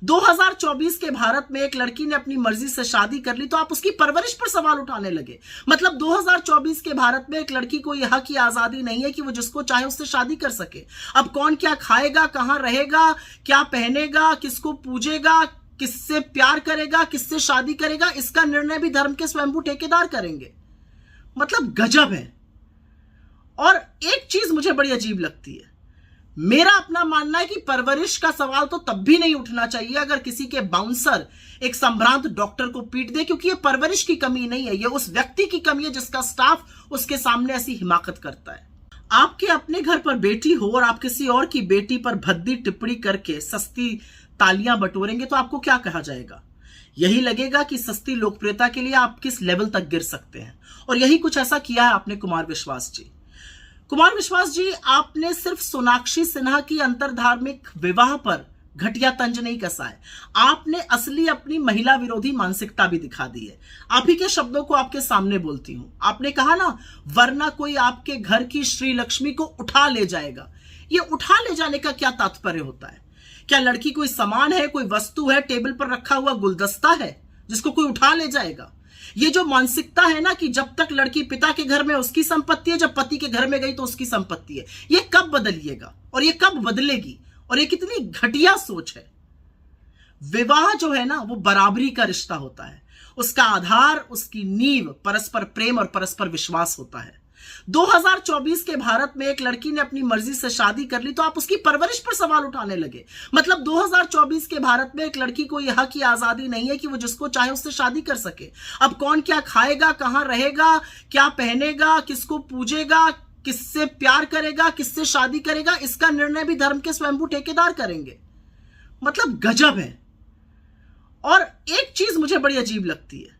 2024 के भारत में एक लड़की ने अपनी मर्जी से शादी कर ली तो आप उसकी परवरिश पर सवाल उठाने लगे। मतलब 2024 के भारत में एक लड़की को यह हक की आजादी नहीं है कि वो जिसको चाहे उससे शादी कर सके। अब कौन क्या खाएगा, कहां रहेगा, क्या पहनेगा, किसको पूजेगा, किससे प्यार करेगा, किससे शादी करेगा, इसका निर्णय भी धर्म के स्वयंभू ठेकेदार करेंगे। मतलब गजब है। और एक चीज मुझे बड़ी अजीब लगती है, मेरा अपना मानना है कि परवरिश का सवाल तो तब भी नहीं उठना चाहिए अगर किसी के बाउंसर एक संभ्रांत डॉक्टर को पीट दे, क्योंकि ये परवरिश की कमी नहीं है, ये उस व्यक्ति की कमी है जिसका स्टाफ उसके सामने ऐसी हिमाकत करता है। आपके अपने घर पर बेटी हो और आप किसी और की बेटी पर भद्दी टिप्पणी करके सस्ती तालियां बटोरेंगे तो आपको क्या कहा जाएगा? यही लगेगा कि सस्ती लोकप्रियता के लिए आप किस लेवल तक गिर सकते हैं। और यही कुछ ऐसा किया है आपने कुमार विश्वास जी। कुमार विश्वास जी, आपने सिर्फ सोनाक्षी सिन्हा की अंतरधार्मिक विवाह पर घटिया तंज नहीं कसा है, आपने असली अपनी महिला विरोधी मानसिकता भी दिखा दी है। आप ही के शब्दों को आपके सामने बोलती हूं। आपने कहा ना, वरना कोई आपके घर की श्री लक्ष्मी को उठा ले जाएगा। ये उठा ले जाने का क्या तात्पर्य होता है? क्या लड़की कोई सामान है, कोई वस्तु है, टेबल पर रखा हुआ गुलदस्ता है जिसको कोई उठा ले जाएगा? ये जो मानसिकता है ना कि जब तक लड़की पिता के घर में उसकी संपत्ति है, जब पति के घर में गई तो उसकी संपत्ति है, ये कब बदलिएगा और ये कब बदलेगी? और ये कितनी घटिया सोच है। विवाह जो है ना, वो बराबरी का रिश्ता होता है। उसका आधार, उसकी नींव परस्पर प्रेम और परस्पर विश्वास होता है। 2024 के भारत में एक लड़की ने अपनी मर्जी से शादी कर ली तो आप उसकी परवरिश पर सवाल उठाने लगे। मतलब 2024 के भारत में एक लड़की को यह हक की आजादी नहीं है कि वो जिसको चाहे उससे शादी कर सके। अब कौन क्या खाएगा, कहां रहेगा, क्या पहनेगा, किसको पूजेगा, किससे प्यार करेगा, किससे शादी करेगा, इसका निर्णय भी धर्म के स्वयंभू ठेकेदार करेंगे। मतलब गजब है। और एक चीज मुझे बड़ी अजीब लगती है,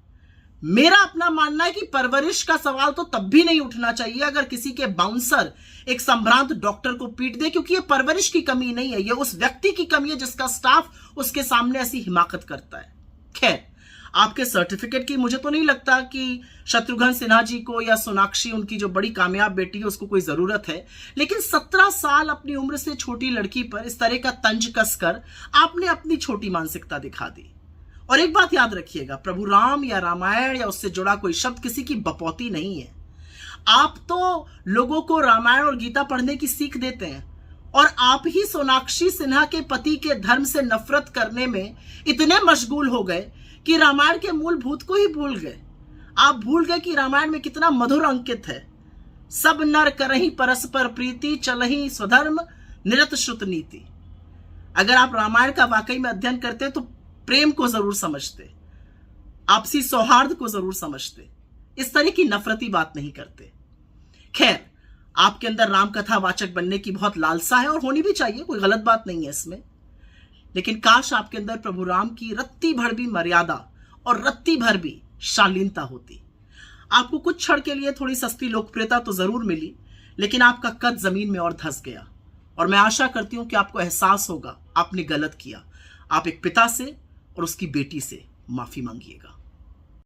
मेरा अपना मानना है कि परवरिश का सवाल तो तब भी नहीं उठना चाहिए अगर किसी के बाउंसर एक संभ्रांत डॉक्टर को पीट दे, क्योंकि ये परवरिश की कमी नहीं है, ये उस व्यक्ति की कमी है जिसका स्टाफ उसके सामने ऐसी हिमाकत करता है। खैर, आपके सर्टिफिकेट की मुझे तो नहीं लगता कि शत्रुघ्न सिन्हा जी को या सोनाक्षी, उनकी जो बड़ी कामयाब बेटी है, उसको कोई जरूरत है। लेकिन 17 साल अपनी उम्र से छोटी लड़की पर इस तरह का तंज कसकर आपने अपनी छोटी मानसिकता दिखा दी। और एक बात याद रखिएगा, प्रभु राम या रामायण या उससे जुड़ा कोई शब्द किसी की बपौती नहीं है। आप तो लोगों को रामायण और गीता पढ़ने की सीख देते हैं, और आप ही सोनाक्षी सिन्हा के पति के धर्म से नफरत करने में इतने मशगूल हो गए कि रामायण के मूलभूत को ही भूल गए। आप भूल गए कि रामायण में कितना मधुर अंकित है, सब नर करहि परस्पर प्रीति, चलहि स्वधर्म निरत श्रुत नीति। अगर आप रामायण का वाकई में अध्ययन करते तो प्रेम को जरूर समझते, आपसी सौहार्द को जरूर समझते, इस तरह की नफरती बात नहीं करते। खैर, आपके अंदर राम कथा वाचक बनने की बहुत लालसा है और होनी भी चाहिए, कोई गलत बात नहीं है इसमें। लेकिन काश आपके अंदर प्रभु राम की रत्ती भर भी मर्यादा और रत्ती भर भी शालीनता होती। आपको कुछ क्षण के लिए थोड़ी सस्ती लोकप्रियता तो जरूर मिली, लेकिन आपका कद जमीन में और धंस गया। और मैं आशा करती हूं कि आपको एहसास होगा आपने गलत किया। आप एक पिता से और उसकी बेटी से माफी मांगिएगा।